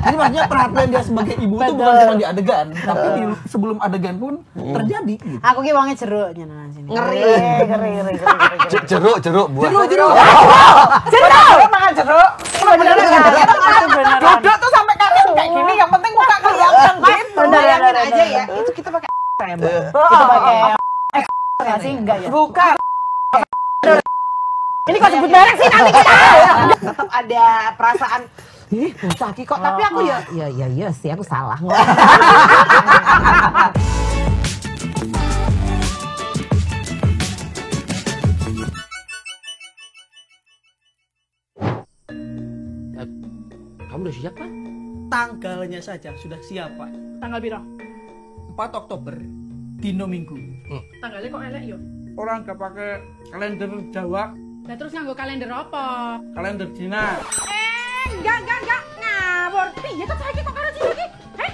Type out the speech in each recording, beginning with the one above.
Jadi maksudnya perhatian dia sebagai ibu itu bukan cuma di adegan, tapi sebelum adegan pun terjadi. Gitu. Aku ki wonge jeruk nyenan sini. Ngeri. Jeruk buah. Jeruk. Makan jeruk. Beneran. Duduk tuh sampai kaki kayak gini, yang penting muka kelihatan gitu. Bayangin aja ya, itu kita pakai Itu pakai nggak sih enggak ya? bukan. Ini kok sebut merek sih nanti kita. Tetap ada perasaan bocah ki kok, tapi aku ya Iya sih aku salah. Kamu udah siap, Pak? Tanggalnya saja sudah siap, Pak. Tanggal piro? 4 Oktober, dino Minggu. Tanggalnya kok elek yo? Orang gak pakai kalender Jawa, Lah terus nganggo kalender apa? kalender Cina. Enggak. Ngawur. Piye to saiki kok karo Cina iki? Heh?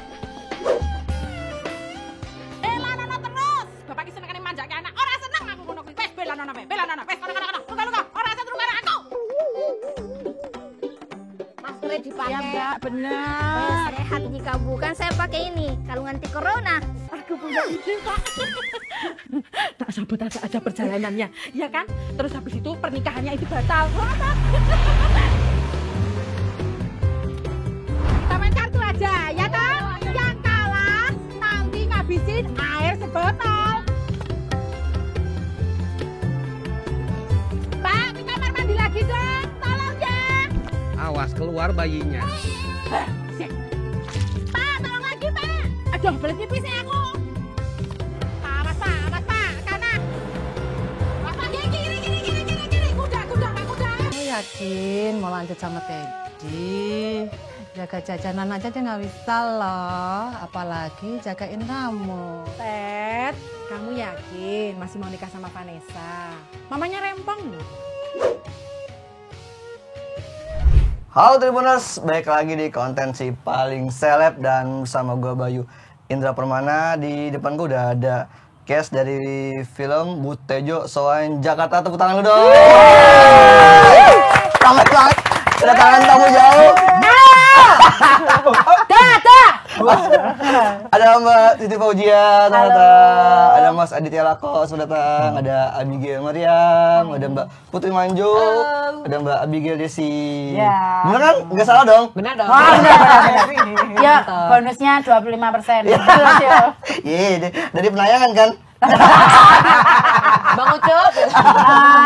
Belanono terus. Bapak ki senengane manjake anak. Ora seneng aku ngono kuwi. Wes belanono. Wes kono. Luka. Ora seneng karo aku. Masker dipakai. Ya Mbak, benar. Sehat jika bukan saya pakai ini kalung anti corona. Aku punya ide, Pak. Tak sabotage aja perjalanannya, ya kan? Terus habis itu pernikahannya itu batal. Kita main kartu aja, ya kan? Yang kalah nanti ngabisin air sebotol. Pak, ke kamar mandi lagi dong. Tolong ya. Awas keluar bayinya. Pak, tolong lagi, Pak. Aduh, belet pipis ya aku. Awas, Pak. Kanan. Awas, Pak. Kiri. Kuda, Pak. Aku yakin mau lanjut sama Teddy. Jaga jajanan aja dia nggak bisa loh, apalagi jagain kamu. Ted, kamu yakin masih mau nikah sama Vanessa? Mamanya rempong loh. Halo Tribuners, balik lagi di konten si paling seleb dan bersama gue Bayu Indra Permana. Di depan gue udah ada cast dari film Butejo Soan Jakarta. Tepuk tangan lu dong. Selamat banget kedatangan tamu jauh. Ada Mbak Titi Fauzia, ada Mas Aditya Lako, selamat datang. Ada Abigail Mariam, ada Mbak Putri Manjo, ada Mbak Abigail Desi. Ya. Bener kan? Nggak salah dong? benar dong. Ya, bonusnya 25%. Iya, dari penayangan kan? Bang Ucup.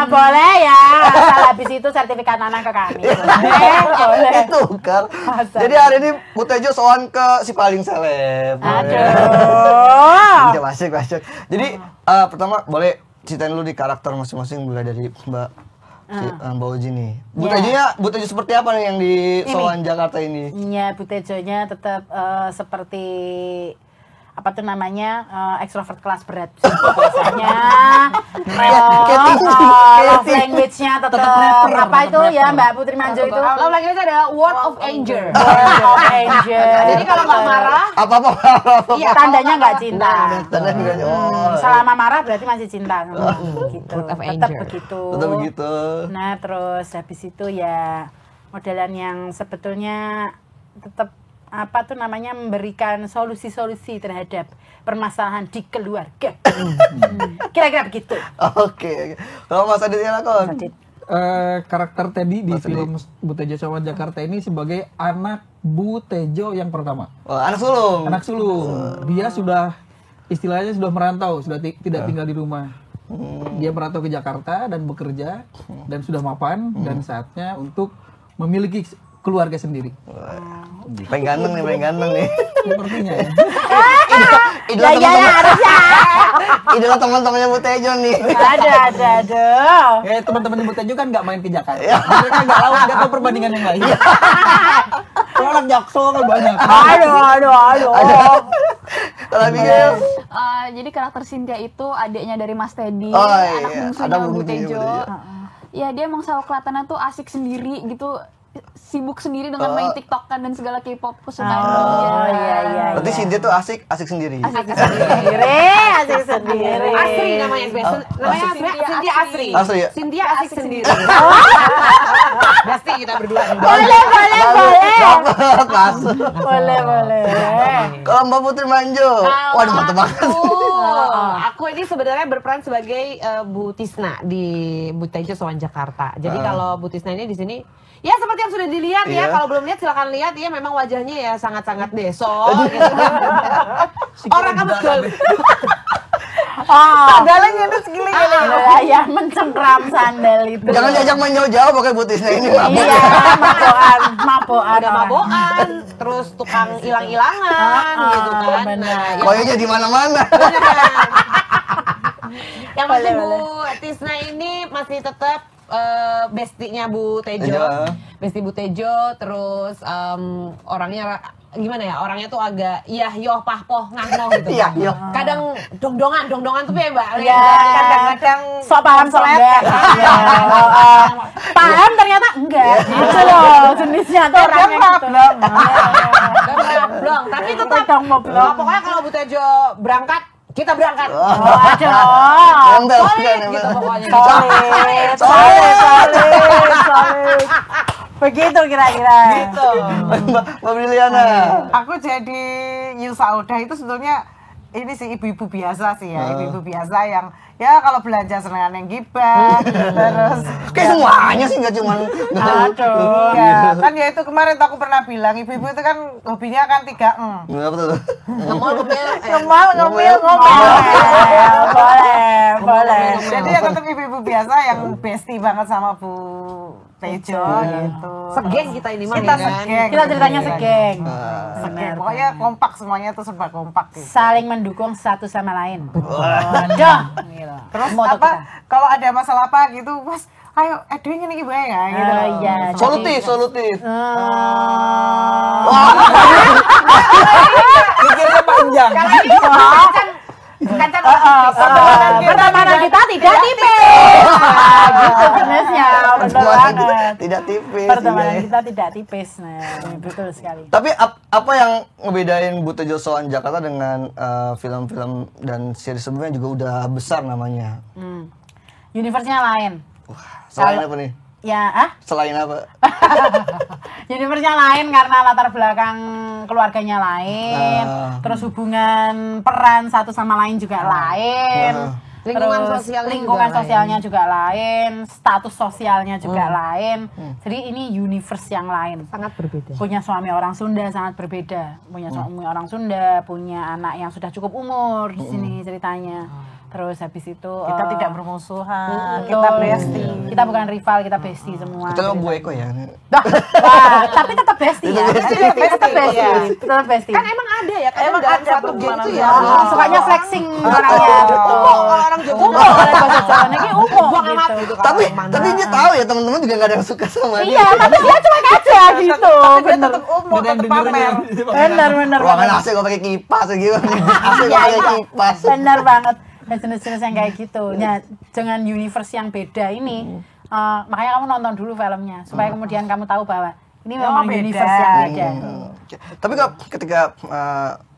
Boleh ya, asal habis itu sertifikat anak ke kami. Boleh. Itu kan. Jadi hari ini Butejo soan ke si paling seleb. Aduh. Iya, masuk. Jadi pertama boleh ceritain dulu di karakter masing-masing, mulai dari Mbak Mbak Oji nih. Butejo seperti apa nih yang di Soan Jakarta ini? Ya, Butejonya tetap seperti apa tuh namanya, extrovert kelas berat biasanya. Love language-nya tetap apa itu ya Mbak Putri Manjo itu? Love language ada word of anger. Word of anger. Jadi kalau nggak marah, Apa? Iya, tandanya nggak cinta. Tanda juga. Oh. Selama marah berarti masih cinta. Gitu. Word of Tetap anger. begitu. Tetap begitu. Nah, terus habis itu ya modelan yang sebetulnya tetap apa tuh namanya memberikan solusi-solusi terhadap permasalahan di keluarga. Kira-kira begitu. Oke. Kalau Mas Aditya Lakon? Karakter Teddy di film Butejo Soan Jakarta ini sebagai anak Butejo yang pertama. Oh, anak sulung. Anak sulung. Dia sudah istilahnya sudah merantau, sudah tidak tinggal di rumah. Dia merantau ke Jakarta dan bekerja dan sudah mapan dan saatnya untuk memiliki keluarga sendiri. Pengen ganteng nih. Sepertinya ya. Idola Ya harusnya. Idola teman-temannya Butejo nih. Aduh. Ya teman-teman Butejo kan nggak main ke Jakarta. Mereka nggak lawan, nggak tahu perbandingan yang lain. Kalau anak Jaksel kan banyak. Aduh. Kalau Abigail? Jadi karakter Cynthia itu adiknya dari Mas Teddy, Oh, anak iya. bungsunya Ada Butejo. Butejo. Ya dia emang selalu kelihatannya tuh asik sendiri gitu, sibuk sendiri dengan main TikTok-an dan segala K-pop kesukaan dia. Iya. Berarti Cynthia tuh asik sendiri. Asik Asik sendiri. Asri namanya. Namanya Cynthia Cynthia Asri. Asri ya? Cynthia asik sendiri. Pasti kita berdua. Boleh. Dapat masuk. Boleh. Kalau Mbak Putri Manjo, waduh mantap banget. Aku ini sebenarnya berperan sebagai Bu Tisna di Butejo Sowan Jakarta. Jadi kalau Bu Tisna ini di sini ya seperti yang sudah dilihat ya. Iya. Kalau belum lihat silakan lihat ya. Memang wajahnya ya sangat-sangat deso gitu. Orang kan betul. Sandalnya itu segini gini. Ya mencengkram sandal itu. Jangan diajak main jauh-jauh pakai butisnya ini mabuk. Iya, mabokan. Ada mabokan, terus tukang hilang-hilangan gitu kan. Nah, Koyonya di mana-mana. yang pasti Bu Tisna ini masih tetap bestinya Bu Tejo. Besti Bu Tejo, terus orangnya gimana ya? Orangnya tuh agak yoh pahpoh ngahnoh gitu. Iya, yoh. Kadang dongdongan tuh ya Mbak. Iya. Kadang-kadang So paham so enggak. Paham ternyata enggak. Gitu loh jenisnya tuh orangnya gitu. blong, tapi tetap pokoknya kalau Bu Tejo berangkat kita berangkat. Nempel, Solid nempel. gitu pokoknya. Solid. Begitu kira-kira. Gitu. Mbak Briliana. Aku jadi Yusauda itu sebetulnya ini sih ibu-ibu biasa sih ya, ibu-ibu biasa yang ya kalau belanja senengan yang gibah, terus Kayak semuanya sih nggak cuma. Aduh. ya kan ya itu kemarin tuh aku pernah bilang ibu-ibu itu kan hobinya kan 3 Nggak betul. ngomel. Boleh. Jadi ya tetap ibu-ibu biasa yang bestie banget sama Bu Tejo gitu. Segeng kita ini mah Kita ya kan. segeng. Kita ceritanya segeng. Segeng. Pokoknya kompak semuanya tuh serba kompak gitu. Saling mendukung satu sama lain. Waduh. Terus Moto apa kita. kalau ada masalah apa gitu, Mas, ayo Edwin ini gimana ya gitu. Oh, iya. Solutif. Pikirnya panjang. Pertemanan kita tidak tipis. Gitu jenisnya. Betul banget. Tidak tipis. Pertemanan iya. kita tidak tipis. Nah, betul sekali. Tapi apa yang ngebedain Butejo Sowan Jakarta dengan film-film dan series sebelumnya juga udah besar namanya? Universe-nya lain. Selain apa nih? Ya, Selain apa? universe-nya lain karena latar belakang keluarganya lain, terus hubungan peran satu sama lain juga lain. Lingkungan Terus sosialnya lingkungan juga sosialnya juga lain, status sosialnya juga lain. Jadi ini universe yang lain. Sangat berbeda. Punya suami orang Sunda sangat berbeda. Punya suami orang Sunda, punya anak yang sudah cukup umur di sini ceritanya. Terus habis itu Kita tidak bermusuhan, betul. kita bestie. Kita bukan rival, kita bestie semua. Kita Bu Eko ya. Wah, tapi tetap bestie ya. Tetap bestie. Tetap bestie. Kan emang ada ya, kadang Emang dalam ada satu geng itu ya. Sukanya flexing orangnya. Kalau orang Jawa Umum kalau bahasa Jawa ini umum buang amat gitu. gitu. Tapi dia tahu ya teman-teman juga nggak ada yang suka sama dia. Iya, tapi dia cuek aja gitu. Bener. Tetap umum, tetap pamer. Bener. Ruangan AC kok pakai kipas gitu. AC kok pakai kipas. Bener banget. Dan jenis-jenis yang kayak gitu. Ya, dengan universe yang beda ini, makanya kamu nonton dulu filmnya supaya kemudian kamu tahu bahwa ini memang beda. universe yang beda. Tapi ketika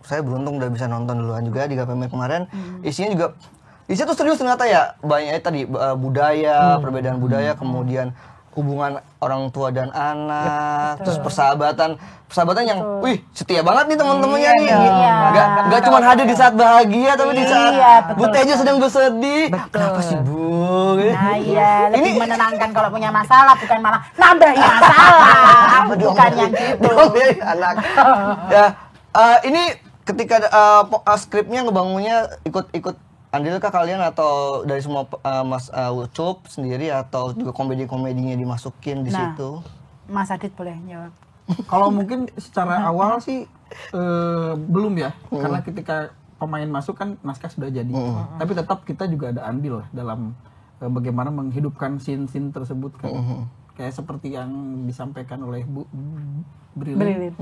saya beruntung udah bisa nonton duluan juga di GPM kemarin, isinya tuh serius ternyata ya. Banyak tadi budaya, perbedaan budaya, kemudian hubungan orang tua dan anak, terus persahabatan yang, wih setia banget nih teman-temannya nih. Gak cuma hadir di saat bahagia, tapi di saat Bu Tejo sedang bersedih. Kenapa sih Bu? Nah iya, lebih menenangkan kalau punya masalah, bukan malah nambahin masalah. Bukan yang gitu. Anak. Ya, ini ketika skripnya ngebangunnya ikut andil kah kalian atau dari semua Mas Ucup sendiri atau juga komedi-komedinya dimasukin di situ? Mas Adit boleh jawab. Kalau mungkin secara awal sih belum ya, karena ketika pemain masuk kan naskah sudah jadi. Tapi tetap kita juga ada andil lah dalam bagaimana menghidupkan scene-scene tersebut kan. Kayak seperti yang disampaikan oleh Bu Brilin.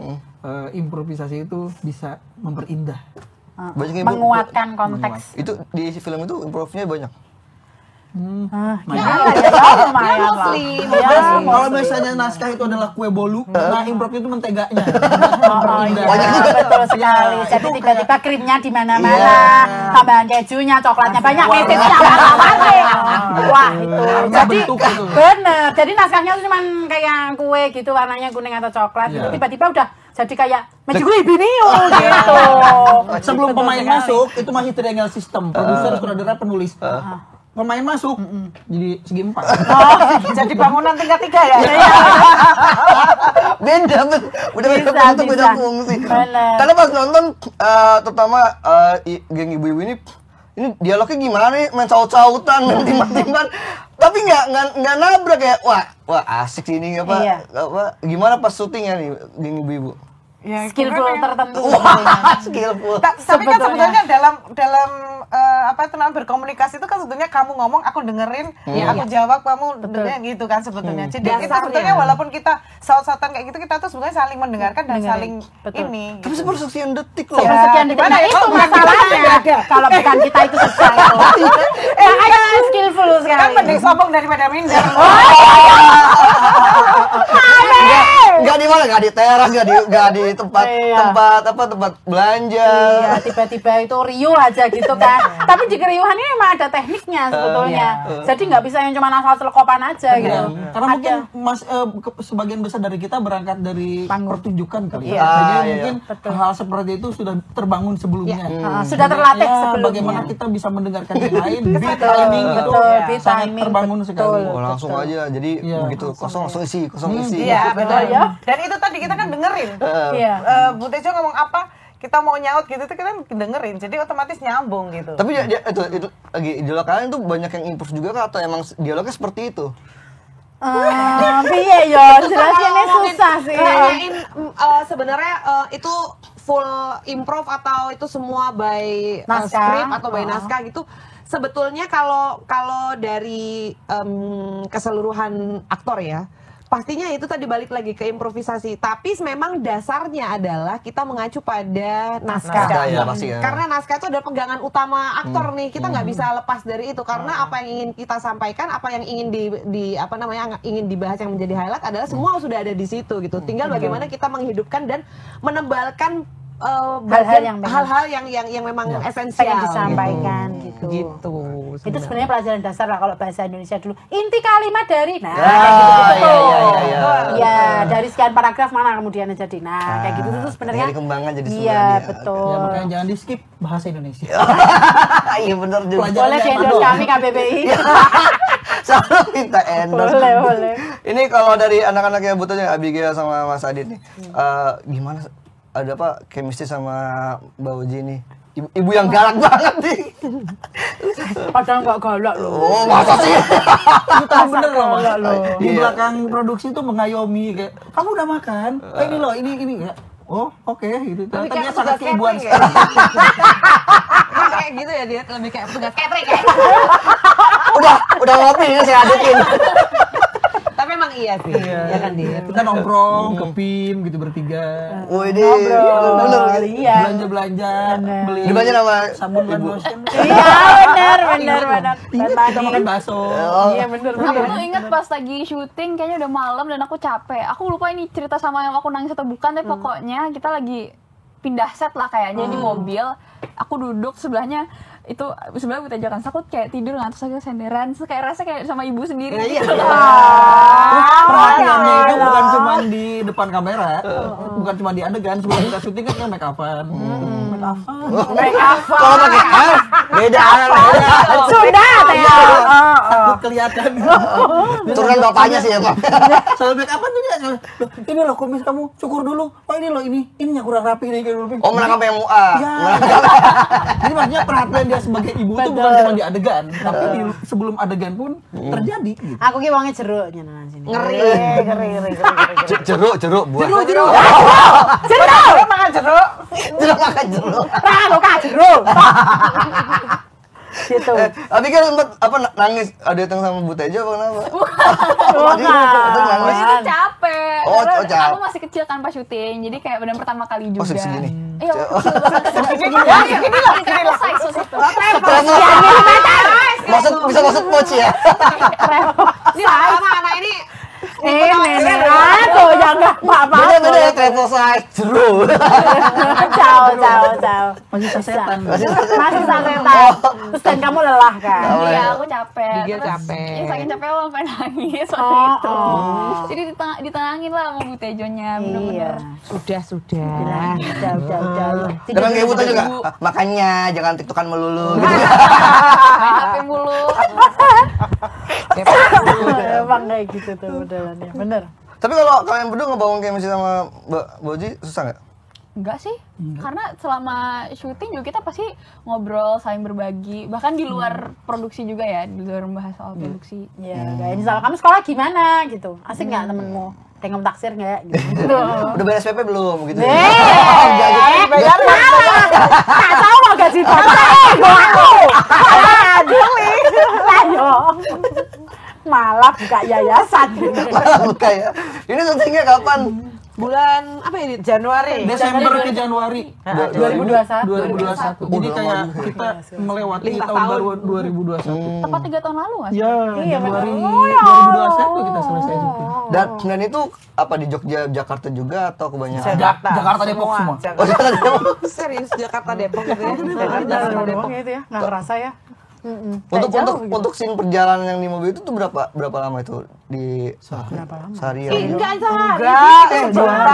Improvisasi itu bisa memperindah. Banyak yang Menguatkan konteks. itu di film itu improvnya banyak. Lumayan lah. Muslim. Ya, Kalau misalnya naskah itu adalah kue bolu, nah improv itu menteganya. Oh iya, betul sekali. Jadi tiba-tiba krimnya di mana-mana, Iya. tambahan kejunya, coklatnya banyak, mesesnya wah itu. Jadi bentuk itu. bener. Jadi naskahnya tuh cuman kayak kue gitu, warnanya kuning atau coklat. Iya. Gitu. Tiba-tiba udah jadi kayak Magic Binio gitu. Sebelum Betul pemain sekali. masuk itu masih triangle system, produser, sutradara, penulis. Pemain masuk jadi segi 4. Jadi bangunan tingkat 3 ya. Beda, udah beda Bisa, bentuk, beda bisa. fungsi. Bener. Karena pas nonton, terutama geng ibu-ibu ini dialognya gimana nih, main caut-cautan, main timbang-timbang, tapi nggak nabrak ya. Wah asik sih ini apa? Iya. Gimana pas syutingnya nih geng ibu-ibu? Ya, Skillful gimana ya? tertentu. Wah, skillful. Tapi kan Sebetulnya. sebetulnya dalam apa itu namanya berkomunikasi itu kan sebetulnya kamu ngomong aku dengerin, aku jawab kamu dengerin gitu kan sebetulnya. Jadi kita Dasarnya. sebetulnya walaupun kita saut-sautan kayak gitu kita tuh sebenarnya saling mendengarkan dan Dengerin. saling Betul. ini. Tapi gitu. sepersekian detik loh. Sepersekian detik. gimana Nah, ya? itu Oh, bukan kita masalahnya. nggak ada. Kalau bukan kita itu susah itu. Makanya skillful Kan sekali. mending sombong daripada minder. Nggak di mana, nggak di teras, nggak di tempat Iya. tempat belanja. Iya, tiba-tiba itu riuh aja gitu kan. Tapi di keriuhan ini memang ada tekniknya sebetulnya. Jadi nggak bisa yang cuma asal celekopan aja gitu. Karena mungkin sebagian besar dari kita berangkat dari pertunjukan kali Iya. ya. Jadi Iya. mungkin hal seperti itu sudah terbangun sebelumnya. Sudah terlatih Ya, sebelumnya. bagaimana kita bisa mendengarkan yang lain, beat Betul, timing itu betul, beat sangat timing, terbangun betul. sekali. Oh, langsung aja. Jadi Iya. begitu kosong isi. Iya, betul ya. Dan itu tadi kita kan dengerin. Iya. Bu Tejo ngomong apa, kita mau nyaut gitu tuh kita dengerin. Jadi otomatis nyambung gitu. Tapi itu lagi dialog kalian tuh banyak yang improve juga kah atau emang dialognya seperti itu? Piye yo, jelasinnya susah sih. Nanyain sebenarnya itu full improv atau itu semua by Naskah. script atau by naskah gitu. Sebetulnya kalau dari keseluruhan aktor ya, pastinya itu tadi balik lagi ke improvisasi. Tapi memang dasarnya adalah kita mengacu pada naskah. Naskah ya, pasti ya. Karena naskah itu adalah pegangan utama aktor nih. Kita nggak bisa lepas dari itu karena apa yang ingin kita sampaikan, apa yang ingin ingin dibahas yang menjadi highlight adalah semua sudah ada di situ gitu. Tinggal bagaimana kita menghidupkan dan menebalkan hal-hal yang memang esensial pengen disampaikan gitu. gitu. Itu sebenarnya pelajaran dasar lah kalau bahasa Indonesia dulu. Inti kalimat dari kayak iya, gitu iya. Ya, dari sekian paragraf mana kemudian jadi kayak gitu itu sebenarnya. Jadi kembangkan jadi Iya, sebenarnya. betul. Ya, makanya jangan di skip bahasa Indonesia. Iya benar juga. Boleh di endorse kami KBBI. Selalu minta endorse. Boleh. Ini kalau dari anak-anaknya Butonya Abigail sama Mas Adit nih, gimana? Ada apa chemistry sama Mbak Uji nih? Ibu yang galak banget nih. Padahal nggak galak loh. Oh, masa sih? Itu bener loh, Mas. Di Iya. belakang produksi tuh mengayomi kayak, kamu udah makan? Ini loh, ini ya. Oh, oke gitu. Ternyata dia sangat keibuan sekali. Kayak gitu ya dia lebih kayak petugas catering ya. udah ngopi ya saya adekin. Tapi emang iya sih. Ya kan dia. Kita nongkrong ke PIM gitu bertiga. Wih, bener. Iya. Belanja-belanja, beli Dibanya nama sabun dan lotion. Iya, benar. Kita makan bakso. Iya, benar. Aku tuh inget pas lagi syuting kayaknya udah malam dan aku capek. Aku lupa ini cerita sama yang aku nangis atau bukan, tapi pokoknya kita lagi pindah set lah kayaknya di mobil. Aku duduk sebelahnya itu sebelah Bu Tejo kan, aku kayak tidur ngantuk saja senderan, terus kayak rasa kayak sama ibu sendiri. Iya. Perhatiannya itu bukan cuma di depan kamera, bukan cuma di adegan. Sebelum kita syuting kan make up-an. Make up. Kalau pakai F, beda. Sudah, Teh. Takut kelihatan. Turunan bapaknya sih ya, Pak. Selalu make up-an tuh dia. Loh, ini loh kumis kamu, cukur dulu. Oh ini loh, ininya kurang rapi nih. Oh, menangkap MUA. Ya. Jadi maksudnya perhatian dia sebagai ibu itu bukan cuma di adegan, tapi sebelum adegan pun terjadi gitu. Aku ki wonge jeruk nyenan sini. Ngeri. Jeruk buah. Jeruk. Jeruk makan jeruk. Jeruk makan jeruk. Rano ka jeruk. Gitu. Tapi kan sempat nangis ada datang sama Bu Tejo apa kenapa? Habis itu capek. Oh, Karena capek. aku masih kecil kan pas syuting, jadi kayak benar pertama kali juga. Oh, segini. Iya, kecil banget. Segini lah. Size itu. Bisa maksud pouch ya. Ini sama anak ini. Aku jangan apa-apa. Beda ya travel size jeru. Jauh. Masih sasetan. Masih sasetan. Terus dan kamu lelah kan? Iya, aku capek. Digil Terus, capek. ya, saking capek aku sampai nangis waktu itu. Jadi ditenangin lah sama Bu Tejonya, bener-bener. Sudah. Udah. Dengan kayak butuh juga. Makanya jangan tiktokan melulu gitu. Main HP mulu. Emang kayak gitu tuh modelannya. Bener. Tapi kalau kalian berdua ngebangun chemistry sama Mbak Boji susah nggak? Enggak sih, karena selama syuting juga kita pasti ngobrol, saling berbagi. Bahkan di luar produksi juga ya, di luar membahas soal produksi. Ya, kayak misalnya kamu sekolah gimana gitu. Asik nggak temenmu? Tengok taksir nggak gitu. Udah bayar SPP belum gitu? Bayar tak tahu mau gaji bapak. Ayo. Malah buka yayasan. Bukan ya. Ini syutingnya kapan? Bulan apa ini? Januari. Desember ke Januari 2021. 2021. Jadi kayak kita melewati tahun baru 2021. Tepat 3 tahun lalu nggak sih? Ya, Iya, Januari benar. 2021 kita selesai syuting. Dan itu apa di Jogja, Jakarta juga atau kebanyakan? Jakarta, Depok semua. Oh, Jakarta Depok. Serius Jakarta Depok gitu ya? Jakarta doang gitu ya, nggak kerasa ya. Untuk scene perjalanan yang di mobil itu tuh berapa lama itu di seharian? Enggak, jam-jaman.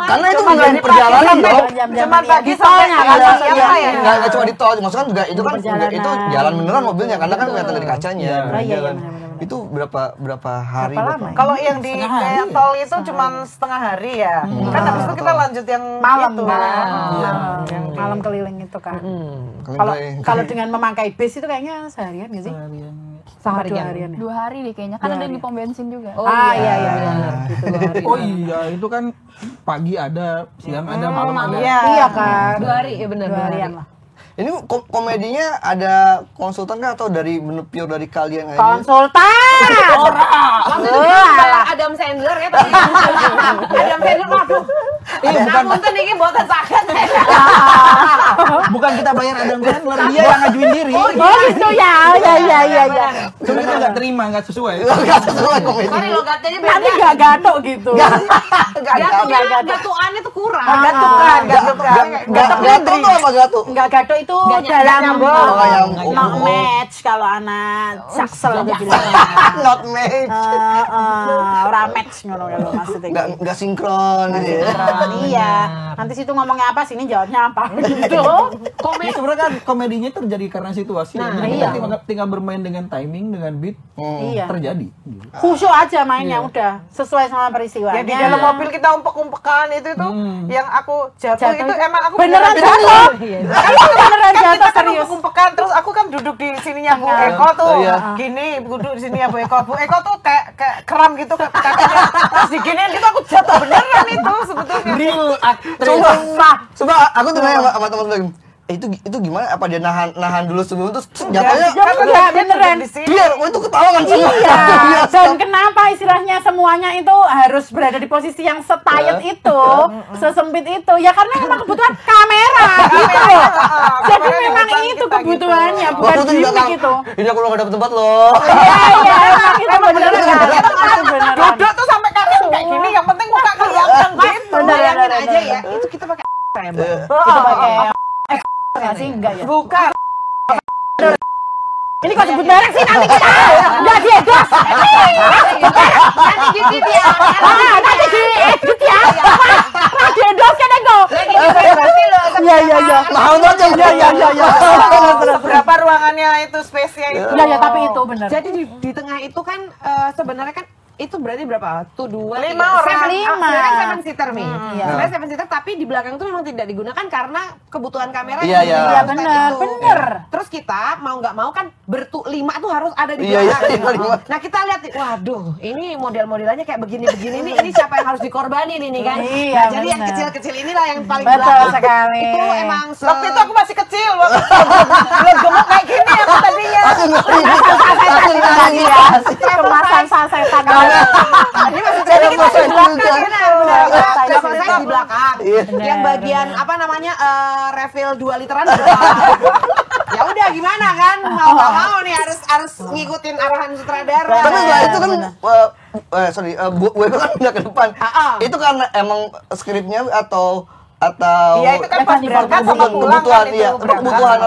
Karena itu bukan di perjalanan dong. Cuma pagi soalnya kan siapa ya? Nggak cuma di tol, maksudnya kan juga itu kan itu jalan beneran mobilnya karena kan kelihatan dari kacanya. Iya, Jalan. Itu berapa hari? lama? Kalau yang di kayak tol itu cuma setengah hari ya. Kan habis itu kita lanjut yang malam itu. yang malam keliling itu kan. Keliling. Kalau dengan memakai bis itu kayaknya seharian nggak sih? Sama 2 harian ya? 2 hari deh kayaknya, kan ada di pom bensin juga. Iya. Gitu 2 hari. Oh iya, itu kan pagi ada, siang ada, malam ada. Iya kan. 2 hari, ya benar. 2 harian lah. Ini komedinya ada konsultan nggak atau dari pure dari kalian aja? Konsultan. Maksudnya Adam Sandler ya tadi. Adam Sandler, waduh. Namun tuh ini buatan sakit. Bukan kita bayar Adam Sandler, dia yang ngajuin diri. Oh gitu ya. Iya. Cuma kita nggak terima, nggak sesuai. Nggak sesuai komedi. Sorry logatnya ini Nanti beda. nggak gatok gitu. Gatuannya tuh kurang. Gatukan. Gatot tuh apa gatot? Nggak gatok itu dalam not match kalau anak saksel udah bilang. Not match. Ora match ngono kalau maksudnya. Nggak sinkron gitu ya. Iya. Nanti situ ngomongnya apa, sini jawabnya apa gitu. Ya, sebenarnya kan komedinya terjadi karena situasi. Jadi iya. kita tinggal bermain dengan timing, dengan beat, Iya. terjadi. Gitu. Khusyuk aja mainnya udah sesuai sama peristiwanya. Ya di dalam mobil kita umpek-umpekan itu tuh yang aku jatuh itu emang aku beneran jatuh. Beneran jatuh serius. Umpek-umpekan terus aku kan duduk di sininya Bu Eko tuh. Gini duduk di sininya Bu Eko. Bu Eko tuh kayak kram gitu kakinya. Terus diginiin gitu aku jatuh beneran itu sebetulnya. Real actress. Coba aku tuh nanya sama teman-teman. Itu gimana? Apa dia nahan dulu sebelum itu jatuhnya? Enggak beneran. Biar itu ketawa kan semua. Iya. Dan kenapa istilahnya semuanya itu harus berada di posisi yang setayet itu, sesempit itu? Ya karena memang kebutuhan kamera gitu loh. Jadi memang itu kebutuhannya, bukan gimmick itu. Ini aku nggak dapet tempat loh. Iya, emang itu beneran. Itu beneran. Duduk tuh sampai kaki tuh kayak gini, yang penting muka kelihatan gitu. Bayangin aja ya, itu kita pakai rem. Itu pakai nggak sih? Enggak ya? Bukan. Ini kok sebut merek sih, nanti kita nggak diedit. Nanti dikit ya. Nanti diedit ya. Nanti diedit kan ego. Berarti lo. Iya. Mahal banget ya. Iya. Seberapa ruangannya itu space-nya itu. Iya, tapi itu bener. Jadi di tengah itu kan sebenarnya kan itu berarti berapa? Tuh 2, 3, 5 orang. 7 seven seater nih. Iya. Sebenarnya seven seater tapi di belakang itu memang tidak digunakan karena kebutuhan kamera. Iya, iya. Iya, bener. Terus kita mau nggak mau kan 5 tuh harus ada di Iya, belakang. iya, 5. Nah kita lihat, waduh, ini model-modelannya kayak begini-begini nih. Ini siapa yang harus dikorbanin ini kan? Iya, Nah, jadi yang bener. kecil-kecil inilah yang paling Betul belakang. sekali. Itu emang Waktu itu aku masih kecil, belum gemuk kayak gini aku tadinya. Kemasan sasetan. Ini masih jadi kita di belakang. Benar. Saya di belakang. Yang bagian apa namanya refill 2 literan di belakang. Ya udah gimana kan? Mau nggak mau nih harus ngikutin arahan sutradara. Tapi setelah itu kan, Bu Eko kan udah ke depan. Itu karena emang skripnya atau Iya, itu kan pas berangkat sama pulang kebutuhan, kan iya. itu Kebutuhan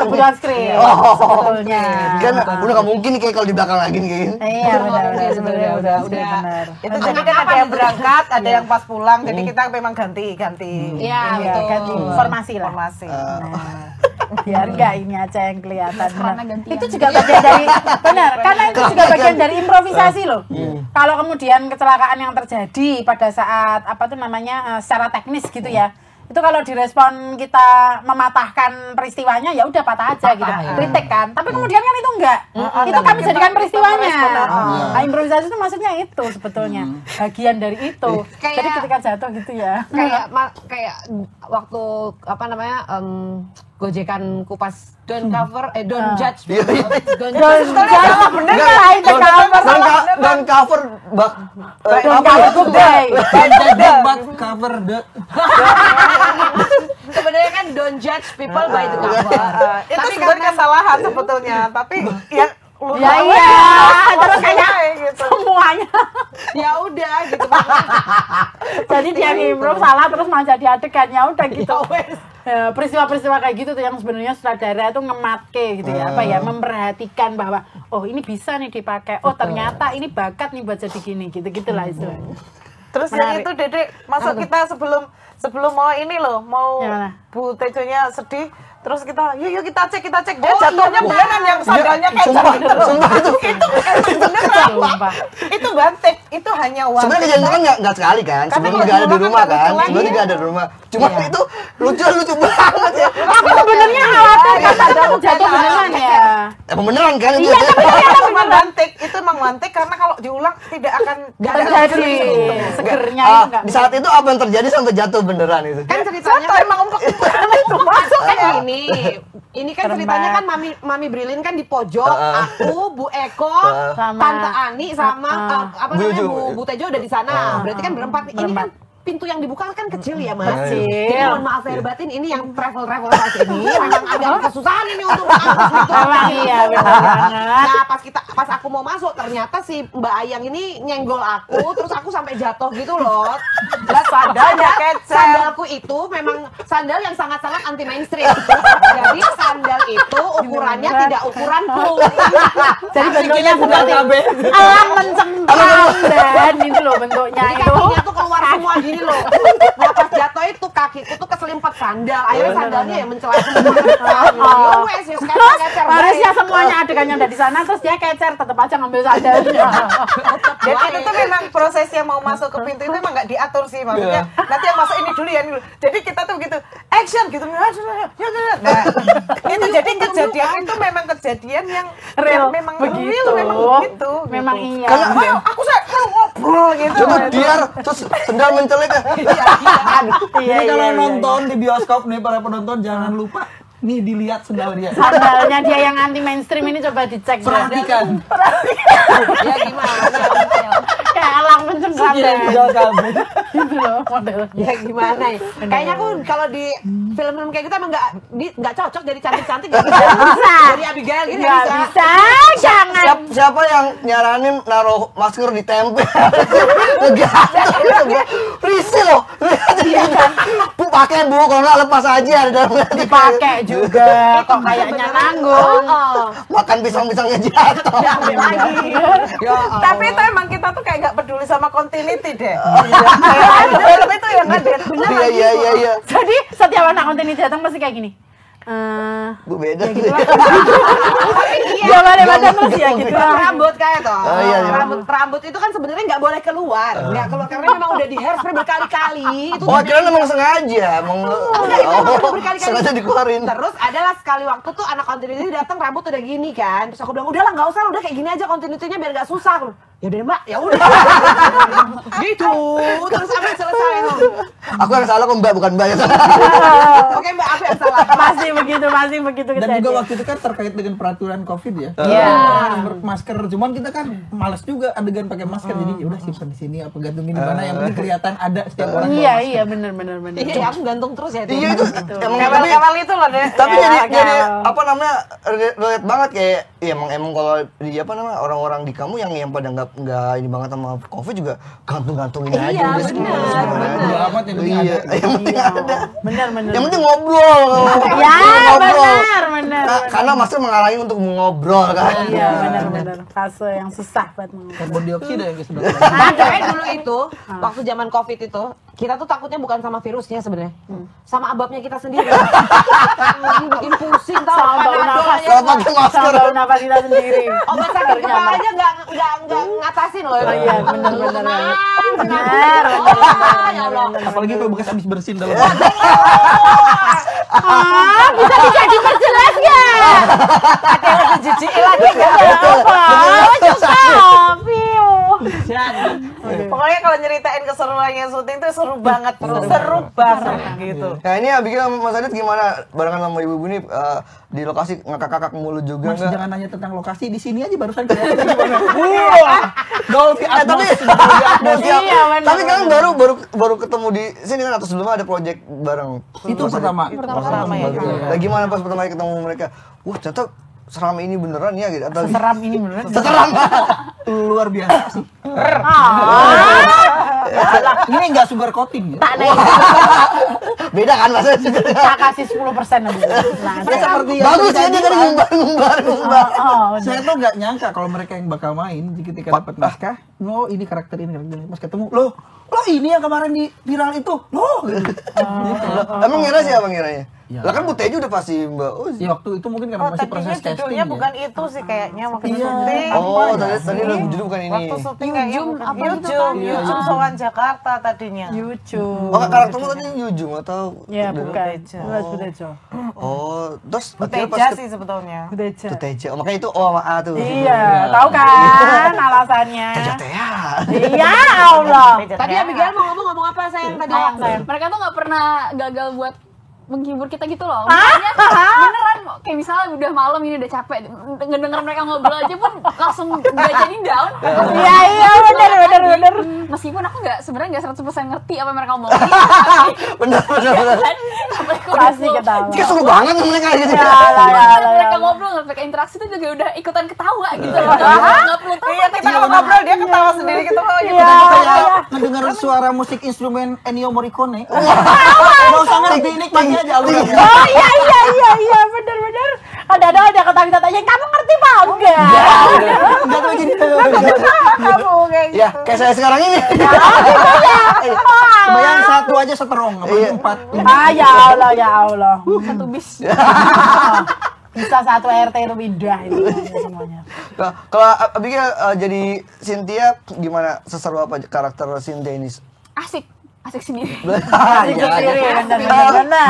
Kebutuhan skrip. Oh, sebetulnya. kan udah nggak mungkin nih kayak kalau di belakang lagi nih kayak gini. Iya benar sebenarnya udah benar. Itu jadi kan ada yang berangkat, ada yang pas pulang, jadi kita memang ganti. Iya, ini betul. Ganti informasi lah. informasi. Biar nggak ini aja yang kelihatan. Karena gantian. Itu juga bagian dari benar, karena itu juga bagian dari improvisasi loh. Kalau kemudian kecelakaan yang terjadi pada saat apa tuh namanya secara teknis gitu ya. Itu kalau direspon kita mematahkan peristiwanya ya udah patah aja gitu. Kritik kan. Tapi kemudian kan itu enggak. Itu kami jadikan peristiwanya. Nah, improvisasi itu maksudnya itu sebetulnya. Bagian dari itu. Jadi ketika jatuh gitu ya. Kayak waktu apa namanya gojekan kupas don't judge don't judge Bener lah itu Dan cover good day. Cover the sebenarnya kan don't judge people by the cover. Itu sebenarnya kesalahan sebetulnya, tapi ya Ya iya, terus kayak gitu. semuanya. Ya udah gitu. Jadi dia ngimprov salah terus malah jadi adegan ya udah gitu. Ya, peristiwa-peristiwa kayak gitu tuh yang sebenarnya sutradara itu ngematke gitu ya, apa ya, memperhatikan bahwa oh ini bisa nih dipakai, oh ternyata ini bakat nih buat jadi gini, gitu-gitulah istilahnya. Terus yang itu Dede, masa kita sebelum mau ini loh, mau Gimana? Bu Tejonya sedih, terus kita yuk kita cek dia jatuhnya beneran yang sandalnya kayak Sumpah itu. Sumpah. itu bantek, itu hanya one Sebenarnya kejadian itu kan nggak sekali kan, sebelum kalau nggak ada di di rumah rumah kan kan, nggak lucu sebelum lagi. nggak ada di rumah. Cuma itu lucu banget ya. Aku sebenarnya khawatir karena kamu jatuh beneran ya. Emang beneran kan itu? itu emang bantek, itu emang bantek karena kalau diulang tidak akan Terjadi segernya itu enggak. Di saat itu apa yang terjadi sampai jatuh beneran itu? Kan ceritanya Jatuh emang umpuk-umpukan itu masuk kan ya. ini kan ceritanya kan Mami Brilin kan di pojok, aku, Bu Eko, Sama- Tante Ani sama apa namanya Bu Bu Tejo udah di sana. Berarti kan berempat nih. Ini kan pintu yang dibuka kan kecil ya Mas. Kecil. Jadi mohon maaf lahir batin ini yang travel saat ini memang agak kesusahan ini untuk mengangkat itu. Memang iya, benar banget. Nah pas aku mau masuk ternyata si Mbak Ayang ini nyenggol aku terus aku sampai jatuh gitu loh. Lah sandalnya kecil. Sandalku itu memang sandal yang sangat-sangat anti mainstream. Jadi sandal itu ukurannya tidak ukuranku. Jadi bentuknya seperti elang mencengkram dan itu loh bentuknya Jadi itu. kakinya tuh keluar semua gini loh. Nah pas jatuh itu kakiku tuh keselimpet sandal. Akhirnya sandalnya ya mencelat semua. Ya wes ya kecer. Harusnya semuanya adegannya udah di sana terus dia kecer tetap aja ngambil sandalnya. Dan itu tuh memang prosesnya mau masuk ke pintu itu memang nggak diatur sih, maksudnya nanti yang masuk ini dulu ya ini dulu. Jadi kita tuh gitu action gitu. Nah, itu jadi kejadian itu memang kejadian yang Real, memang begitu. real, memang begitu. Memang gitu. iya. Karena Ayo, aku ngobrol gitu. coba biar terus sendal mencelik ya. Jadi kalau nonton di bioskop nih para penonton jangan lupa nih dilihat sendal dia. Sandalnya dia yang anti mainstream ini coba dicek. Perhatikan. Ya gimana? Kayak elang mencengkram Iya, dan kabur. gitu loh modelnya. Ya gimana ya? Kayaknya aku kalau di film-film kayak gitu emang nggak cocok jadi cantik-cantik nggak bisa. Jadi Abigail gitu Nggak bisa, jangan. Siapa yang nyaranin naruh masker di tempe? Ngegantung. Risih loh. Bu pakai Bu, kalau nggak lepas aja di dalamnya. Dipakai juga, kok kayaknya nanggung. Makan pisang-pisangnya jatuh. Tapi itu emang kita tuh kayak nggak peduli sama continuity deh. Film itu yang ada. Iya. Jadi setiap anak konten ini datang pasti kayak gini. Bu beda. Iya, boleh terus ya gitu. Rambut kayak toh. Oh, iya. Rambut itu kan sebenarnya nggak boleh keluar. Nggak keluar karena memang udah di hairspray berkali-kali. Itu Oh, kira emang sengaja, berkali-kali. sengaja dikeluarin. Terus adalah sekali waktu tuh anak continuity datang rambut udah gini kan. Terus aku bilang, udahlah nggak usah, udah kayak gini aja continuity-nya biar nggak susah. Ya udah Mbak, ya udah. Gitu, terus sampai selesai dong. Aku yang salah kok Mbak, bukan Mbak yang salah. Oke Mbak, aku yang salah. Masih begitu Dan kejadian. juga waktu itu kan terkait dengan peraturan COVID ya. Iya. Masker, cuman kita kan malas juga adegan pakai masker, jadi ya udah simpan di sini apa gantungin di mana yang penting kelihatan ada setiap orang. bawa masker. Iya, benar. Iya, aku gantung terus ya. Iya itu emang Kewel-kewel itu loh deh. tapi Ya, jadi kalau- apa namanya relate banget kayak ya emang kalau di apa namanya orang-orang di kamu yang pada nggak ini banget sama COVID juga gantung-gantungin aja Iya, udah bener, semuanya. Bodo amat yang penting Iya, ada. yang penting ada. Benar. Yang penting ngobrol. Ya, Ngobrol. benar. Karena masker menghalangi untuk ngobrol kan. Iya, benar. Fase yang susah buat mengomong. Karbon dioksida yang sudah. Tapi dulu itu, waktu zaman COVID itu, kita tuh takutnya bukan sama virusnya sebenarnya, sama ababnya kita sendiri. Bikin pusing tau. Sama bau nafas. Kalau pakai masker. Sama bau nafas kita sendiri. Obat sakit kepala aja nggak ngatasin loh. Oh iya, benar. Benar. Ya Allah. Apalagi kalau bekas habis bersin dalam. Bisa diperjelas ya? Ada yang lebih jijik lagi nggak? Pokoknya kalau nyeritain keseruannya syuting tuh seru banget, seru banget gitu. Nah ini Abigail sama Mas Adit gimana barengan sama ibu-ibu nih di lokasi ngakak-kakak mulu juga Mas nggak? jangan nanya tentang lokasi, di sini aja barusan kelihatan gimana. Wah, Dolby Tapi Atmos. Iya, benar. tapi kan baru ketemu di sini kan atau sebelumnya ada project bareng. Itu pertama. Pertama ya. Nah, gimana pas pertama kali ketemu mereka? Wah, ternyata seram ini beneran ya gitu. Atau Seram ini beneran. seram. Luar biasa sih. Ini nggak sugar coating ya. Beda kan Mas? Tak kasih 10% aja. Nah, Ya seperti yang Bagus ya tadi dia tadi ngumbar. Saya tuh nggak nyangka kalau mereka yang bakal main ketika dapat naskah, oh ini karakter ini. Pas ketemu, loh ini yang kemarin di viral itu, loh. Emang ngira siapa ngiranya? Ya. Lah kan Bu Teju udah pasti Mbak Uzi. Ya waktu itu mungkin karena Oh, masih tadinya proses casting. judulnya ya. bukan itu sih kayaknya waktu Iya. syuting. Oh, tadi lu judul bukan ini. Waktu syuting kayaknya Yujum, bukan apa gitu kan? Iya, Yujum iya. Sowan Jakarta tadinya. YouTube. Oh, karaktermu tadi Yujum atau? Ya, bukan. Butejo. Jelas Butejo. Oh, terus akhirnya Buteja pas sih sebetulnya. Butejo. Teja. Oh, makanya itu O sama A tuh. Iya, tahu kan alasannya? Teja Tea. Iya, Allah. Tadi Abigail mau ngomong apa sayang tadi? Sayang. Mereka tuh nggak pernah gagal buat menghibur kita gitu loh. Makanya beneran kayak misalnya udah malam ini udah capek ngedenger mereka ngobrol aja pun langsung gak jadi down. Iya, benar. Meskipun aku sebenarnya nggak 100% ngerti apa yang mereka ngomongin. Benar. Pasti ketawa. Kayak seru banget mereka gitu. Mereka ngobrol, mereka interaksi tuh juga udah ikutan ketawa gitu loh. Nggak perlu tahu. Iya, kita kalau ngobrol dia ketawa sendiri gitu. Oh, iya. Kayak mendengar suara musik instrumen Ennio Morricone. Nggak usah ngerti, nikmati aja alurnya. Oh iya, benar. Kadang-kadang ada kata kita tanya, kamu ngerti apa? Enggak. Enggak tuh gini. Kamu kayak Ya, kayak saya sekarang ini. Bayang satu aja strong, apalagi empat. Ya Allah. Satu bis. Bisa satu RT itu pindah itu semuanya. Nah, kalau Abigail jadi Cynthia gimana? Seseru apa karakter Cynthia ini? Asik sendiri. Benar.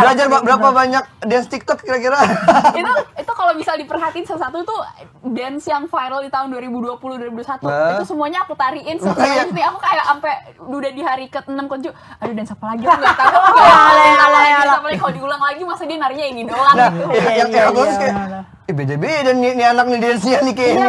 Belajar berapa banyak dance TikTok kira-kira? itu kalau misal diperhatiin satu-satu tuh dance yang viral di tahun 2020 2021 itu semuanya aku tariin setelah itu aku kayak sampai udah di hari ke-6 konju aduh dance apa lagi aku nggak tahu apalagi kalau diulang lagi masa dia narinya ini doang Nah, gitu. yang bagus kayak beda-beda nih anak nih dance-nya nih kayak ini.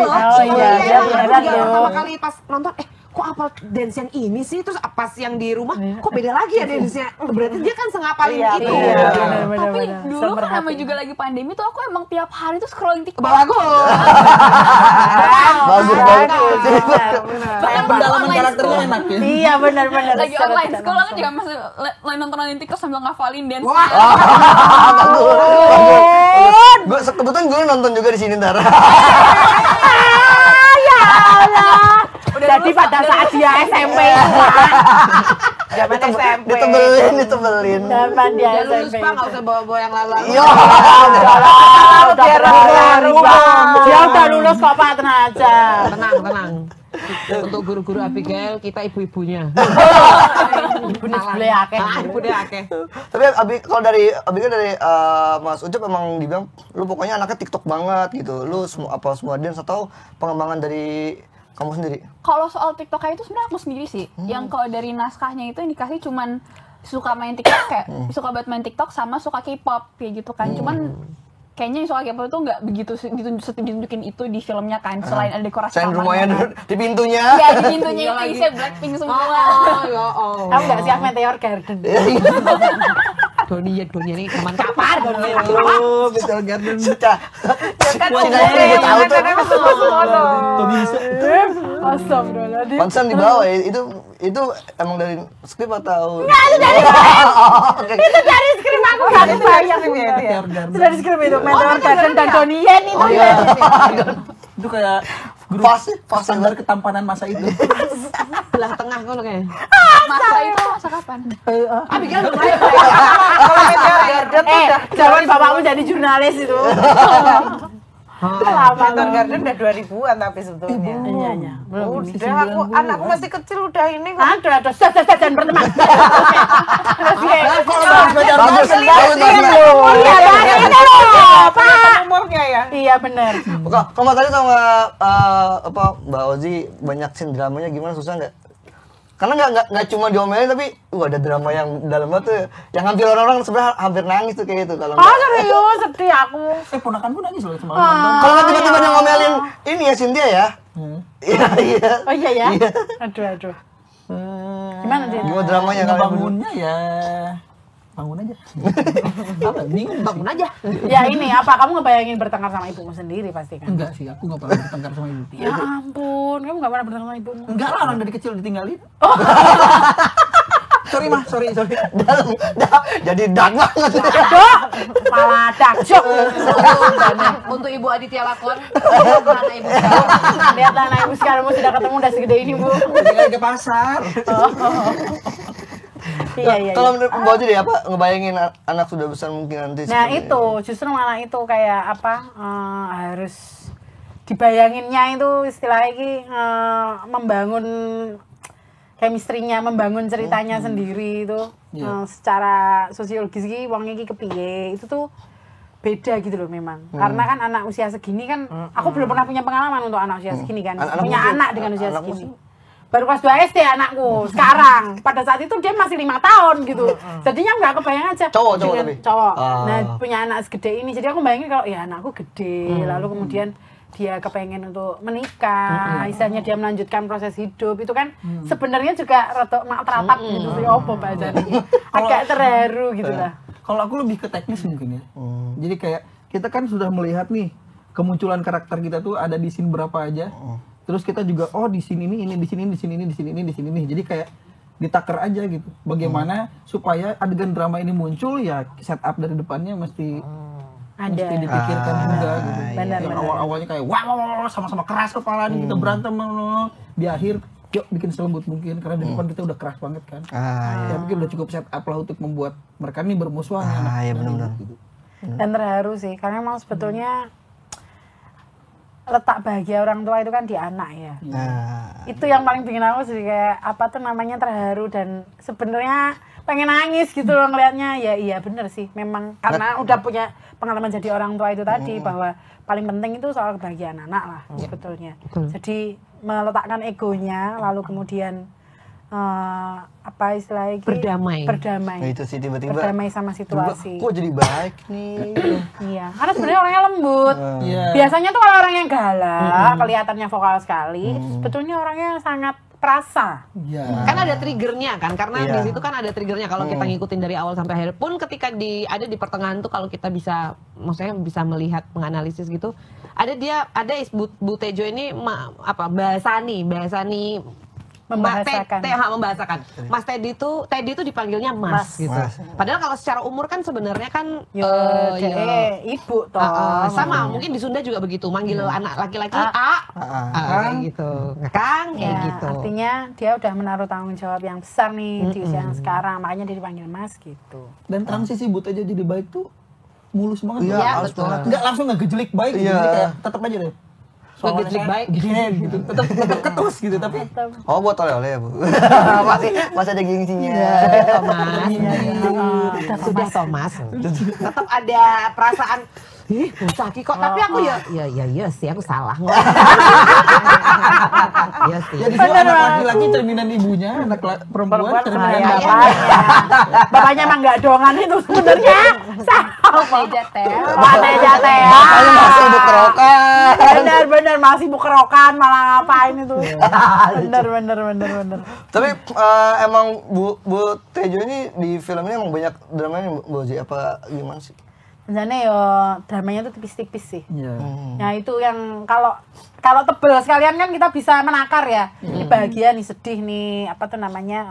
Iya, beneran Dia tuh. pertama kali pas nonton kok apal dance yang ini sih terus pas yang di rumah kok beda lagi ya dance-nya berarti dia kan sengapalin itu. Benar. Tapi dulu kan namanya juga lagi pandemi tuh aku emang tiap hari tuh scrolling TikTok. Bagus. Pendalaman karakternya enak ya. Iya, benar. Lagi online sekolah kan juga masih nontonin TikTok sambil ngafalin dance. Gue kebetulan gue nonton juga di sini ntar. Jadi pada saat dia SMP zaman SMP. Ditebelin. zaman dia Udah lulus SMP. Pak, nggak usah bawa-bawa yang lalu-lalu. Iya. Biar dia udah lulus kok Pak, tenang aja. Tenang. Untuk guru-guru Abigail, kita ibu-ibunya. Ibu sebelah akeh. Ibu dia akeh. Tapi kalau dari Abigail dari Mas Ucup emang dibilang lu pokoknya anaknya TikTok banget gitu. Lu semua dance atau pengembangan dari Kamu sendiri? Kalau soal TikTok itu sebenarnya aku sendiri sih. Yang kalau dari naskahnya itu yang dikasih cuman suka main TikTok kayak suka banget main TikTok sama suka K-pop kayak gitu kan. Cuman kayaknya yang soal K-pop itu nggak begitu ditunjukin itu di filmnya kan. Selain ada dekorasi Selain rumahnya di pintunya. Ya di pintunya itu isinya Blackpink semua. Tahu nggak sih Meteor Garden? Doni ini teman kapan? Oh, Betul Garden. Kan Gue tahu tuh. Tuh bisa. Astagfirullahaladzim. Pantesan di bawah ya. Itu emang dari skrip atau? Itu dari skrip aku nggak kebayang. Meteor Garden. Itu dari skrip itu Meteor Garden dan Donnie Yen itu. Itu kayak grup Fase standar ketampanan masa itu. Belah tengah kok kayak. Masa itu masa kapan? Pikir lumayan. Kalau Meteor Garden tuh udah Zaman bapakmu jadi jurnalis itu. Meteor Garden udah 2000-an tapi sebetulnya. Iya. Belum. Udah anakku masih kecil udah ini kok. Aduh, jangan berteman. Bagus. Umurnya ya. Iya benar. Kamu tadi sama Mbak Ozi banyak scene dramanya gimana, susah nggak? Karena nggak cuma diomelin tapi ada drama yang dalam banget tuh, yang hampir orang-orang sebenarnya hampir nangis tuh kayak gitu kalau Serius sedih aku. Ponakanku nangis loh semalam nonton. kalau nggak tiba-tiba dia ngomelin ini ya Cynthia ya. Iya. Oh iya ya. Aduh. Gimana dia? Gimana dramanya kalau Bangunnya ya bangun aja. Apa? Bingung Bangun aja. Ya ini apa kamu ngebayangin bertengkar sama ibumu sendiri pasti kan? Enggak sih, aku nggak pernah bertengkar sama ibu. Ya ampun, kamu nggak pernah bertengkar sama ibumu? Enggak lah, orang dari kecil ditinggalin. Sorry. jadi dark banget. Malah dakjok. Untuk Ibu Aditya Lakon, mana Ibu sekarang? Lihatlah anak ibu sekarang sudah ketemu udah segede ini bu. Jadi ke pasar. Iya. Kalau menurut Mbak Ozi deh apa ngebayangin anak sudah besar mungkin nanti. Nah seperti itu justru malah itu kayak apa harus dibayanginnya itu istilahnya ini membangun chemistry-nya, membangun ceritanya sendiri itu secara sosiologis iki wong iki kepiye itu tuh beda gitu loh memang. Karena kan anak usia segini kan aku belum pernah punya pengalaman untuk anak usia segini kan. Punya anak dengan usia segini. Baru kelas 2 SD anakku sekarang. Pada saat itu dia masih 5 tahun gitu. Jadinya nggak kebayang aja. Cowok tapi? Cowok. Nah punya anak segede ini. Jadi aku bayangin kalau ya anakku gede. Lalu kemudian dia kepengen untuk menikah. Istilahnya dia melanjutkan proses hidup. Itu kan sebenarnya juga rada teratap gitu. Ya apa bahasanya. Agak terharu gitu lah. Kalau aku lebih ke teknis mungkin ya. Jadi kayak kita kan sudah melihat nih kemunculan karakter kita tuh ada di scene berapa aja. Terus kita juga di sini ini di sini nih. Jadi kayak ditaker aja gitu. Bagaimana supaya adegan drama ini muncul ya setup dari depannya mesti dipikirkan juga gitu. Benar. Awalnya kayak wah sama-sama keras kepala nih kita berantem di akhir yuk bikin selembut mungkin karena di depan kita udah keras banget kan. Ya mungkin udah cukup setup lah untuk membuat mereka nih bermusuhan. iya benar-benar. Gitu. Dan terharu sih karena memang sebetulnya letak bahagia orang tua itu kan di anak ya. Itu yang paling bikin aku sih kayak apa tuh namanya terharu dan sebenarnya pengen nangis gitu loh ngelihatnya. Ya iya bener sih memang karena udah punya pengalaman jadi orang tua itu tadi bahwa paling penting itu soal kebahagiaan anak lah sebetulnya. Jadi meletakkan egonya lalu kemudian apa istilahnya Berdamai. Nah, itu sih tiba-tiba berdamai sama situasi. kok jadi baik nih. Iya, karena sebenarnya orangnya lembut. Biasanya tuh kalau orang yang galak, kelihatannya vokal sekali, sebetulnya orangnya sangat perasa. Kan ada triggernya kan, karena di situ kan ada triggernya kalau kita ngikutin dari awal sampai akhir pun ketika ada di pertengahan tuh kalau kita bisa, maksudnya bisa melihat menganalisis gitu, ada Bu Tejo ini bahasani membahasakan. Mas Teddy itu dipanggilnya Mas gitu. Padahal kalau secara umur kan sebenarnya kan ibu toh. Sama mungkin di Sunda juga begitu. Manggil anak laki-laki kayak gitu. Kang kayak gitu. Artinya dia udah menaruh tanggung jawab yang besar nih di usia yang sekarang, makanya dia dipanggil Mas gitu. Dan transisi Bu Tejo jadi baik tuh mulus banget. Iya, harus banget. Enggak langsung ngegejelik baik gitu. Jadi kayak tetap aja deh. Ngegejlik baik. gitu. Tetap ketus gitu tapi Oh, buat oleh-oleh ya, Bu. masih ada gengsinya. Thomas. Sudah Thomas. Tetap ada perasaan bocah ki kok, tapi aku ya sih aku salah. Iya sih. ya di situ anak laki-laki cerminan ibunya, anak perempuan cerminan ya, bapaknya. Bapaknya emang nggak dongan itu sebenarnya. Meja teh. Meja teh. Makanya masih ibu kerokan. Bener masih bukerokan malah ngapain itu. Bener. Tapi emang Bu Tejo ini di film ini emang banyak dramanya Bu Oji, apa gimana sih? Sebenarnya yo dramanya tuh tipis-tipis sih. Iya. Nah itu yang kalau tebel sekalian kan kita bisa menakar ya. Ini bahagia nih, sedih nih, apa tuh namanya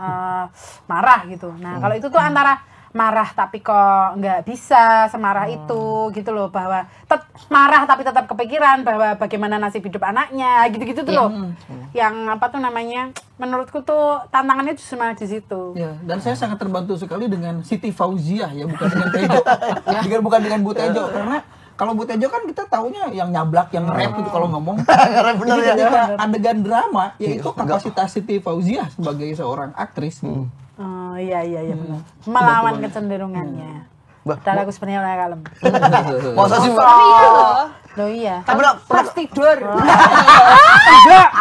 marah gitu. Nah kalau itu tuh antara marah tapi kok nggak bisa semarah itu gitu loh, bahwa marah tapi tetap kepikiran bahwa bagaimana nasib hidup anaknya gitu-gitu tuh loh. Yang apa tuh namanya, menurutku tuh tantangannya justru malah di situ. Ya, dan saya sangat terbantu sekali dengan Siti Fauziah ya, bukan dengan Tejo. bukan dengan Bu Tejo, karena kalau Bu Tejo kan kita taunya yang nyablak, yang rap gitu kalau ngomong. Karena bener Jadi ya. ketika adegan drama, yaitu kapasitas Siti Fauziah sebagai seorang aktris. Oh iya benar. Melawan kecenderungannya. Padahal aku sebenarnya orang kalem. Masa sih, Mbak? Loh iya. Pernah Tidur.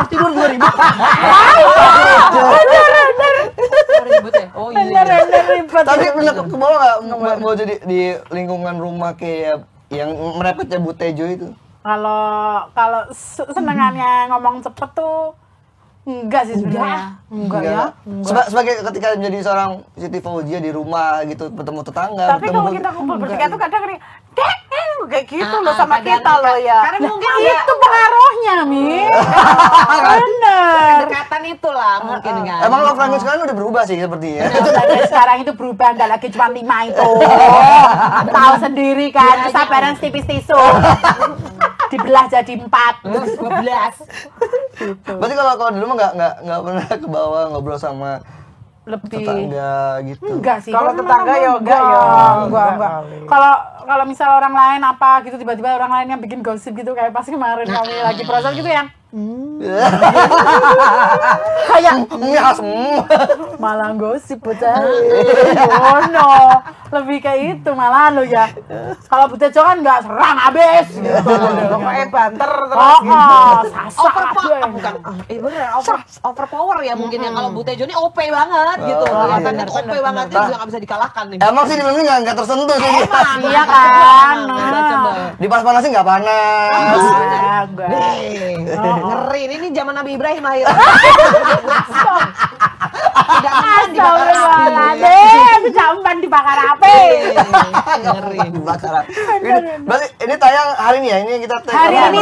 Tidur 2000. Ribut ya? Oh iya. Bener ribet. Tapi pernah ke bawah nggak mau jadi di lingkungan rumah kayak yang merepetnya Bu Tejo itu? Kalau senengannya ngomong cepet tuh enggak sih sebenarnya. Enggak ya. Sebagai ketika menjadi seorang Siti Fauziah di rumah gitu, bertemu tetangga. Tapi kalau kita kumpul bertiga tuh kadang nih, kayak gitu loh sama kita loh ya. Karena mungkin Itu pengaruhnya, Mi. Bener. kedekatan itulah mungkin kan. Emang love language sekarang udah berubah sih sepertinya. Dari sekarang itu berubah, enggak lagi cuma 5 itu. Tahu sendiri kan, kesabaran setipis tisu. Dibelah jadi 4, 12. Berarti kalau dulu mah nggak pernah ke bawah ngobrol sama Lebih tetangga gitu. enggak sih. Kalau Karena tetangga memang ya enggak ya. Enggak. Kalau misal orang lain apa gitu, tiba-tiba orang lain yang bikin gosip gitu, kayak pas kemarin kami lagi proses gitu yang kayak malah gosip bocah. Yono. Lebih kayak itu malah lo ya. Kalau Bu Tejo kan enggak serang habis gitu. Pokoknya banter terus gitu. Bukan. Bener overpower ya mungkin ya. Kalau Bu Tejo ini OP banget gitu. Kelihatannya tuh OP banget, itu juga nggak bisa dikalahkan nih. Emang sih di film ini nggak tersentuh sih. Iya kan. Dipanas-panasin nggak panas. Enggak. Ngeri, ini zaman Nabi Ibrahim lahir. Astagfirullahaladzim, jamban dibakar api. Ngeri. Bakaran. Berarti ini tayang hari ini ya? Ini kita Hari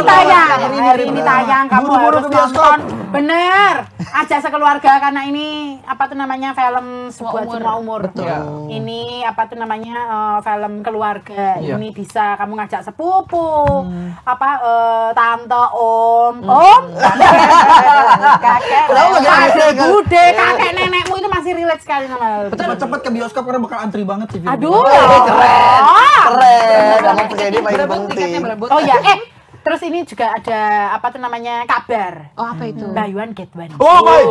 ini tayang, kamu harus nonton. Bener, ajak sekeluarga karena ini apa tuh namanya, film sebuah semua umur. Ini apa tuh namanya, film keluarga. Ini bisa kamu ngajak sepupu, tante, om, kakek, bude, kakek, nenekmu itu masih relate sekali sama. Cepet-cepet ke bioskop karena bakal antri banget sih film. Aduh, keren. Emang terjadi paling penting. Oh ya, terus ini juga ada apa tuh namanya, kabar. Oh apa itu? Buy one get one. Oh, baik.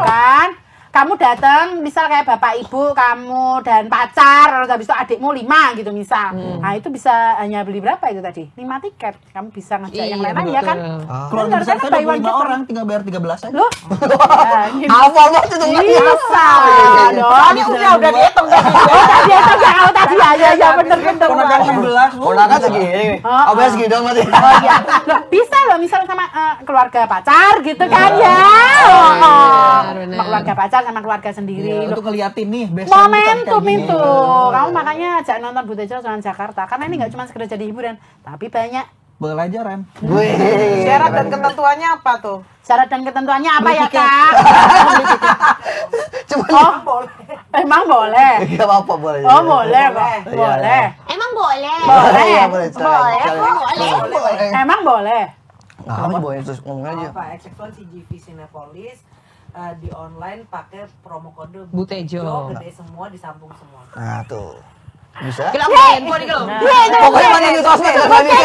Kan kamu datang, misal kayak bapak ibu kamu dan pacar, terus habis itu adikmu 5 gitu misal. Nah itu bisa hanya beli berapa itu tadi? 5 tiket. Kamu bisa ngajak yang lain ya kan? Keluarga besar saya 25 orang, tinggal bayar 13 aja. Loh? Hafal banget itu nggak? Bisa dong. Ini udah dihitung tadi. Oh tadi ya bener. Ponakan 16. Ponakan segini. Abang segini dong berarti. Oh iya. Loh, bisa loh misalnya sama keluarga pacar gitu kan ya. Benar. Keluarga pacar sama keluarga sendiri. Untuk ngeliatin nih Momentum itu. Kamu makanya ajak nonton Bu Tejo Jalan Jakarta, karena ini nggak cuma sekedar jadi hiburan, tapi banyak pelajaran. Syarat dan ketentuannya apa tuh? syarat dan ketentuannya apa ya Kak? Emang boleh? Gak apa-apa boleh. Oh boleh kok. Boleh. Emang boleh. Boleh. Emang boleh. Apa boleh terus ngomong aja. Apa X1 CGV Cinepolis di online pakai promo kode Bu Tejo. gede semua, disambung semua. Nah tuh. Bisa. Kita buka handphone gitu. Pokoknya mana di sosmed kan ini.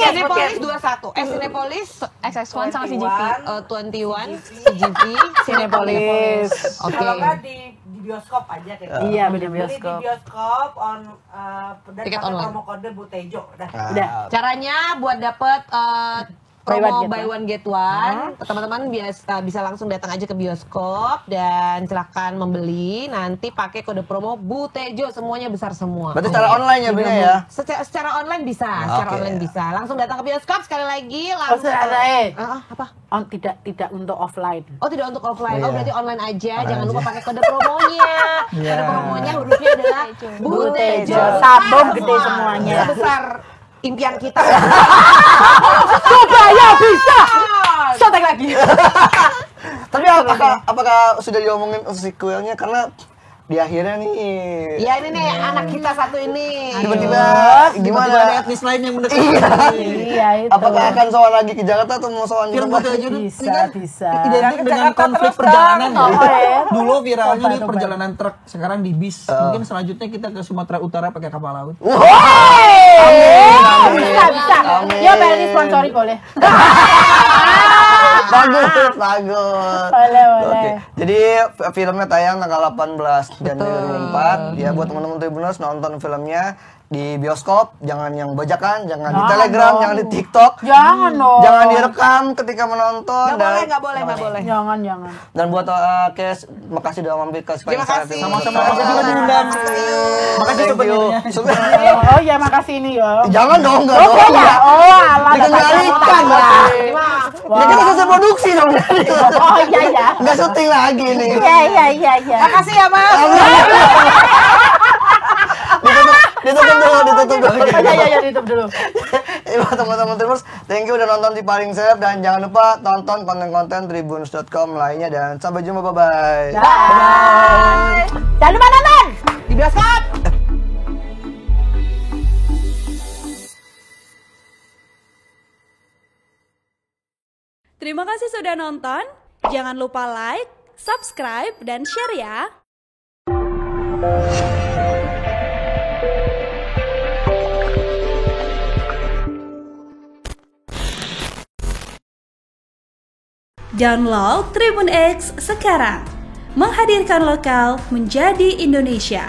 Cinepolis 21. Cinepolis XX1 sama CGV. 21 CGV Cinepolis. Oke. Kalau nggak di bioskop aja kayak gitu. Iya, beli Beli di bioskop. bioskop dan Tiket pakai online. promo kode Butejo. Udah. Udah. Caranya buat dapet Buy one, promo get buy one. one get one, teman-teman bisa langsung datang aja ke bioskop dan silakan membeli. Nanti pakai kode promo Butejo, semuanya besar semua. Berarti secara online ya Bina ya? Secara online bisa, secara Oke. online bisa. Langsung datang ke bioskop sekali lagi. Langsung. Apa? Tidak untuk offline. Oh tidak untuk offline, Iya. oh berarti online aja. Online Jangan lupa aja. pakai kode promonya. Kode promonya hurufnya adalah Butejo. Sabun gede semuanya. Sebesar impian kita. Supaya bisa. Sotek lagi. Tapi apakah sudah diomongin sequelnya karena di akhirnya nih Ya ini nih anak kita satu ini. tiba-tiba Tiba-tiba gimana? ada etnis lain yang mendekat. Iya itu. Apakah akan soal lagi ke Jakarta atau mau soal Film Jakarta? Butejo itu Bisa. identik dengan Jakarta konflik terus perjalanan dong. ya. Oh, ya. Dulu viralnya di Coba. perjalanan truk, sekarang di bis. Mungkin selanjutnya kita ke Sumatera Utara pakai kapal laut. Bisa. Amin. Ya Pelni sponsori boleh. Bagus. Boleh. Oke. Jadi filmnya tayang tanggal 18 Januari 2024. Ya buat teman-teman Tribuners nonton filmnya di bioskop, jangan yang bajakan, jangan di Telegram, jangan di TikTok. Jangan dong. Jangan direkam ketika menonton. Nggak boleh. Jangan. Dan buat Kes, makasih udah mampir ke Spine Terima kasih. Sama-sama, makasih juga diundang. Makasih Thank you. sebenarnya. Oh ya makasih ini ya. Jangan dong, enggak Oh dong. ya. Oh alah. Dikendalikan lah. Ya kita selesai produksi dong. Oh iya. Enggak syuting lagi nih. Iya. Makasih ya Mas. Ditutup dulu. Iya ditutup dulu. Buat teman-teman Tribuners, thank you udah nonton di Paling Seleb dan jangan lupa tonton konten-konten tribuners.com lainnya dan sampai jumpa, bye-bye. Bye. Jangan lupa nonton Di bioskop. Terima kasih sudah nonton. Jangan lupa like, subscribe, dan share ya. Download Tribun X sekarang. Menghadirkan lokal menjadi Indonesia.